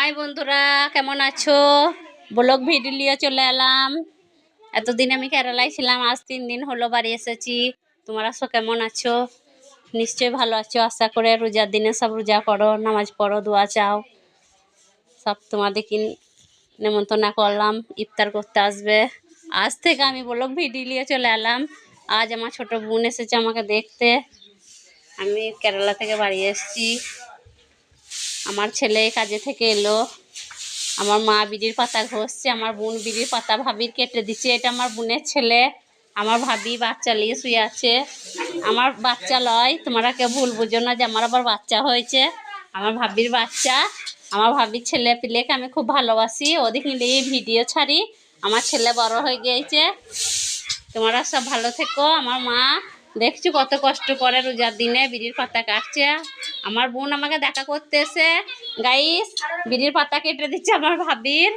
High বন্ধুরা, কেমন আছো? ব্লগ ভিডিও নিয়ে চলে এলাম। এতদিন আমি কেরালায় ছিলাম, আজ 3 দিন হলো বাড়ি এসেছি। তোমরা সব কেমন আছো? নিশ্চয়ই ভালো আছো আশা করে। রোজার দিনে সব রোজা করো, নামাজ পড়ো, দোয়া চাও। সব তোমাদেরকে নেমন্তন্ন করলাম, ইফতার করতে আসবে। আজ থেকে আমি ব্লগ ভিডিও নিয়ে চলে এলাম। আজ আমার ছোট বোন এসেছে আমাকে দেখতে। আমি কেরালা থেকে বাড়ি এসেছি। আমার ছেলে কাজে থেকে এলো। আমার মা বিড়ির পাতা ঘষছে, আমার বোন বিড়ির পাতা ভাবির কেটে দিচ্ছে। এটা আমার বোনের ছেলে। আমার ভাবি বাচ্চা নিয়ে শুয়ে আছে। আমার বাচ্চা লয়, তোমরা কেউ ভুল বুঝো না যে আমার আবার বাচ্চা হয়েছে। আমার ভাবির বাচ্চা। আমার ভাবির ছেলে পিলেকে আমি খুব ভালোবাসি, ওদিকে নিয়ে ভিডিও ছাড়ি। আমার ছেলে বড় হয়ে গিয়েছে। তোমরা সব ভালো থেকো। আমার মা দেখছি কত কষ্ট করে রোজার দিনে বিড়ির পাতা কাটছে। আমার বোন আমাকে দেখা করতে এসে গাইস বিড়ির পাতা কেটে দিচ্ছে আমার ভাবির।